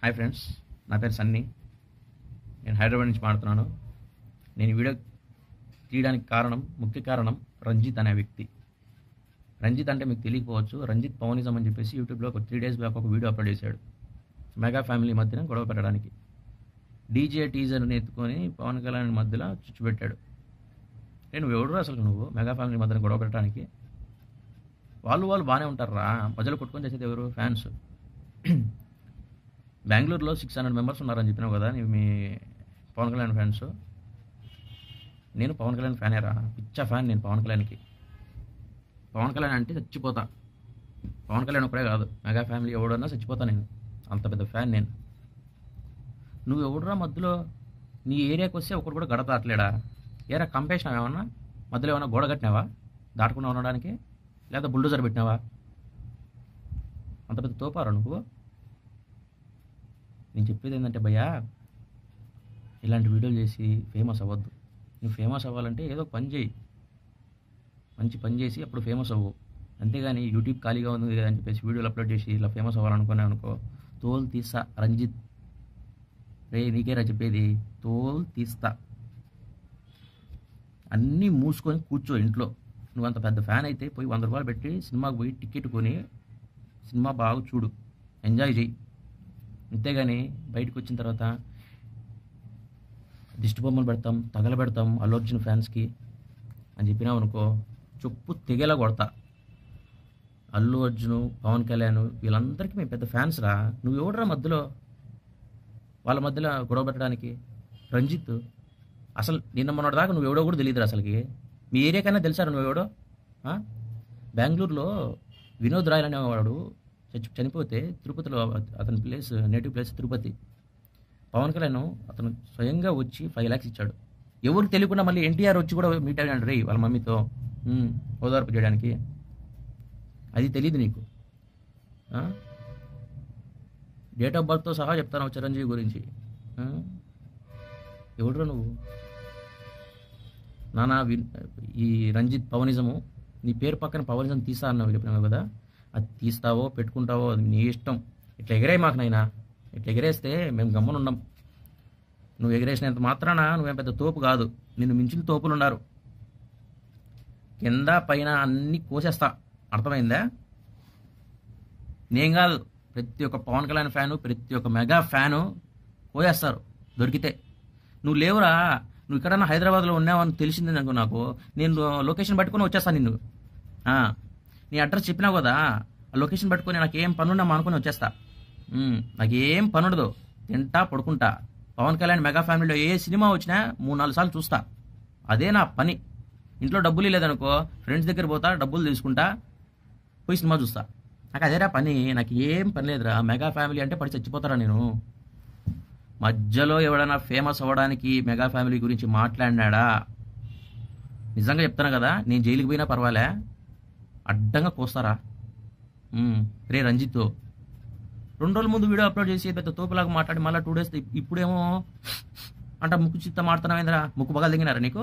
Hi friends, నా పేరు సన్నీ. నేను హైదరాబాద్ నుంచి మాట్లాడుతున్నాను. నేను వీడియో తీయడానికి ముఖ్య కారణం రంజిత్ అనే వ్యక్తి. రంజిత్ అంటే మీకు తెలియకపోవచ్చు. రంజిత్ పవనిజం అని చెప్పేసి యూట్యూబ్లో ఒక 3 days బ్యాక్ ఒక వీడియో అప్లోడ్ చేశాడు. మెగా ఫ్యామిలీ మధ్యన గొడవ పెట్టడానికి డీజే టీజర్ని ఎత్తుకొని పవన్ కళ్యాణ్ మధ్యలో చుచ్చుపెట్టాడు. నువ్వు ఎవడు అసలు నువ్వు మెగా ఫ్యామిలీ మధ్యన గొడవ పెట్టడానికి? వాళ్ళు బాగానే ఉంటారా? ప్రజలు కొట్టుకొని చేసేది ఎవరు? ఫ్యాన్స్. బెంగళూరులో 600 members ఉన్నారని చెప్పినావు కదా మీ పవన్ కళ్యాణ్ ఫ్యాన్స్. నేను పవన్ కళ్యాణ్ ఫ్యానేరా, పిచ్చా ఫ్యాన్ నేను పవన్ కళ్యాణ్కి. పవన్ కళ్యాణ్ అంటే చచ్చిపోతా. పవన్ కళ్యాణ్ ఒకడే కాదు, మెగా ఫ్యామిలీ ఎవడన్నా చచ్చిపోతా నేను, అంత పెద్ద ఫ్యాన్ నేను. నువ్వు ఎవడురా మధ్యలో? నీ ఏరియాకి వస్తే ఒకటి కూడా గడప దాటలేడా? ఏరా కంపేసినావు? ఏమన్నా మధ్యలో ఏమన్నా గోడ కట్టినావా దాటకుండా ఉండడానికి? లేదా బుల్డోజర్ పెట్టినావా? అంత పెద్ద తోపారా నువ్వు? నేను చెప్పేది ఏంటంటే భయ్యా, ఇలాంటి వీడియోలు చేసి ఫేమస్ అవ్వద్దు. నువ్వు ఫేమస్ అవ్వాలంటే ఏదో పని చేయి, మంచి పని చేసి అప్పుడు ఫేమస్ అవ్వు. అంతేగాని యూట్యూబ్ ఖాళీగా ఉంది అని చెప్పేసి వీడియోలు అప్లోడ్ చేసి ఇలా ఫేమస్ అవ్వాలనుకో తోలు తీస్తా. రంజిత్ రే, నీకేరా చెప్పేది, తోలు తీస్తా. అన్నీ మూసుకొని కూర్చో ఇంట్లో. నువ్వు అంత పెద్ద ఫ్యాన్ అయితే పోయి 100 రూపాయలు పెట్టి సినిమాకి పోయి టికెట్ కొని సినిమా బాగా చూడు, ఎంజాయ్ చేయి. అంతేగాని బయటకు వచ్చిన తర్వాత దిష్టి బొమ్మలు పెడతాం, తగలబెడతాం అల్లు అర్జున్ ఫ్యాన్స్కి అని చెప్పినావు అనుకో, చెప్పు తెగేలా కొడతా. అల్లు అర్జున్, పవన్ కళ్యాణ్ వీళ్ళందరికీ మేము పెద్ద ఫ్యాన్స్ రా. నువ్వు ఎవడరా మధ్యలో వాళ్ళ మధ్యలో గొడవ పెట్టడానికి? రంజిత్ అసలు నిన్న మొన్నటి దాకా నువ్వు ఎవడో కూడా తెలియదురా అసలుకి. మీ ఏరియాకైనా తెలుసారా నువ్వు ఎవడో? బెంగళూరులో వినోద్ రాయల్ అనేవాడు చనిపోతే తిరుపతిలో అతని నేటివ్ ప్లేస్ తిరుపతి. పవన్ కళ్యాణ్ అతను స్వయంగా వచ్చి 5 lakhs ఇచ్చాడు. ఎవరు తెలియకుండా మళ్ళీ ఎన్టీఆర్ వచ్చి కూడా మీట్ అయ్యాడు రే వాళ్ళ మమ్మీతో ఓదార్పు చేయడానికి. అది తెలియదు నీకు. డేట్ ఆఫ్ బర్త్తో సహా చెప్తాను చిరంజీవి గురించి. ఎవడురా నువ్వు? నానా ఈ రంజిత్ పవనిజము, నీ పేరు పక్కన పవనిజం తీస్తా అన్నావు చెప్పినావు కదా, అది తీస్తావో పెట్టుకుంటావో అది నీ ఇష్టం. ఇట్లా ఎగిరాయి మాకు నైనా, ఇట్లా ఎగిరేస్తే మేము గమ్మునుండం. నువ్వు ఎగిరేసినంత మాత్రాన నువ్వేం పెద్ద తోపు కాదు, నిన్ను మించిన తోపులు ఉన్నారు. కింద పైన అన్నీ కోసేస్తా, అర్థమైందా? నేను కాదు, ప్రతి ఒక్క పవన్ కళ్యాణ్ ఫ్యాను, ప్రతి ఒక్క మెగా ఫ్యాను కోసేస్తారు దొరికితే. నువ్వు లేవురా, నువ్వు ఇక్కడన్నా హైదరాబాద్లో ఉన్నావని తెలిసింది అనుకో, నాకు నేను లొకేషన్ పట్టుకొని వచ్చేస్తాను నిన్ను. నీ అడ్రస్ చెప్పినావు కదా, ఆ లొకేషన్ పట్టుకొని నాకేం పనున్నా అనుకుని వచ్చేస్తా. నాకేం పని ఉండదు, తింటా పడుకుంటా. పవన్ కళ్యాణ్ మెగా ఫ్యామిలీలో ఏ సినిమా వచ్చినా 3-4 సార్లు చూస్తా. అదే నా పని. ఇంట్లో డబ్బులు లేదనుకో ఫ్రెండ్స్ దగ్గర పోతా, డబ్బులు తీసుకుంటా, పోయి సినిమా చూస్తా. నాకు అదేరా పని, నాకు ఏం పని లేదురా. మెగా ఫ్యామిలీ అంటే పడి చచ్చిపోతారా నేను? మధ్యలో ఎవడైనా ఫేమస్ అవ్వడానికి మెగా ఫ్యామిలీ గురించి మాట్లాడినాడా? నిజంగా చెప్తాను కదా, నేను జైలుకి పోయినా పర్వాలే, అడ్డంగా కోస్తారా. రే రంజిత్, 2 రోజుల ముందు వీడియో అప్లోడ్ చేసి పెద్ద తోపులాగా మాట్లాడి మళ్ళీ 2 days ఇప్పుడేమో అంట ముక్కు చిత్త మాడుతున్నావేంద్రా? ముక్కు పగలు దిగినారా నీకు?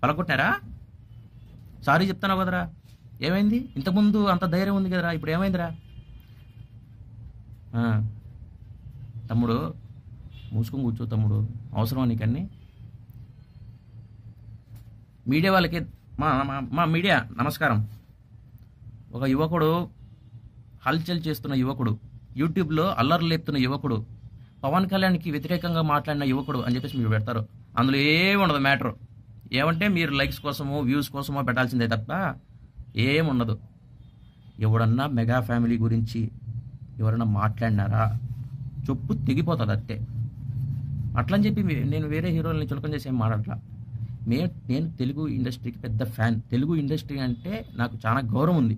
పలకొట్టారా? సారీ చెప్తాను కదరా. ఏమైంది? ఇంతకుముందు అంత ధైర్యం ఉంది కదరా, ఇప్పుడు ఏమైందిరా? తమ్ముడు మూసుకొని కూర్చో తమ్ముడు, అవసరమా నీకన్నీ? మీడియా వాళ్ళకి మా మీడియా నమస్కారం. ఒక యువకుడు, హల్చల్ చేస్తున్న యువకుడు, యూట్యూబ్లో అల్లర్లు లేపుతున్న యువకుడు, పవన్ కళ్యాణ్కి వ్యతిరేకంగా మాట్లాడిన యువకుడు అని చెప్పేసి మీరు పెడతారు. అందులో ఏముండదు మ్యాటర్. ఏమంటే మీరు లైక్స్ కోసమో వ్యూస్ కోసమో పెట్టాల్సిందే తప్ప ఏముండదు. ఎవడన్నా మెగా ఫ్యామిలీ గురించి ఎవరన్నా మాట్లాడినారా చెప్పు తెగిపోతుంది అంతే. అట్లని చెప్పి నేను వేరే హీరోలని చులకం చేసి ఏం మాట్లాడట్లా. నేను తెలుగు ఇండస్ట్రీకి పెద్ద ఫ్యాన్. తెలుగు ఇండస్ట్రీ అంటే నాకు చాలా గౌరవం ఉంది.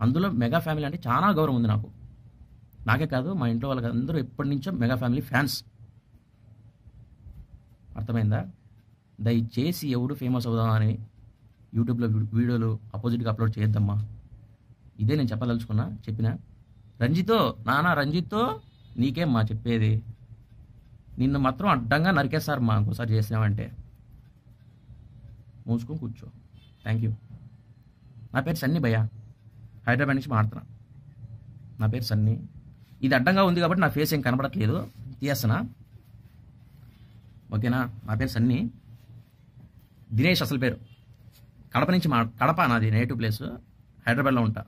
అందులో మెగా ఫ్యామిలీ అంటే చాలా గౌరవం ఉంది నాకు. నాకే కాదు, మా ఇంట్లో వాళ్ళకి అందరూ ఎప్పటి నుంచో మెగా ఫ్యామిలీ ఫ్యాన్స్. అర్థమైందా? దయచేసి ఎవడు ఫేమస్ అవుదామని యూట్యూబ్లో వీడియోలు అపోజిట్గా అప్లోడ్ చేయొద్దమ్మా. ఇదే నేను చెప్పిన. రంజితో, రంజితో నీకేమ్మా చెప్పేది? నిన్ను మాత్రం అడ్డంగా నరికేస్తారు మా ఇంకోసారి చేసినామంటే. మూసుకొని కూర్చో. Thank you. నా పేరు సన్నీ భయ్యా, హైదరాబాద్ నుంచి మాట్లాడుతున్నా. నా పేరు సన్నీ. ఇది అడ్డంగా ఉంది కాబట్టి నా ఫేస్ ఏం కనబడట్లేదు, తీయేస్తున్నా. ఓకేనా? నా పేరు సన్నీ, దినేష్ అసలు పేరు. కడప నుంచి కడప నాది నేటివ్ ప్లేస్, హైదరాబాద్లో ఉంటా.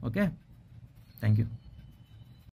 Okay, thank you.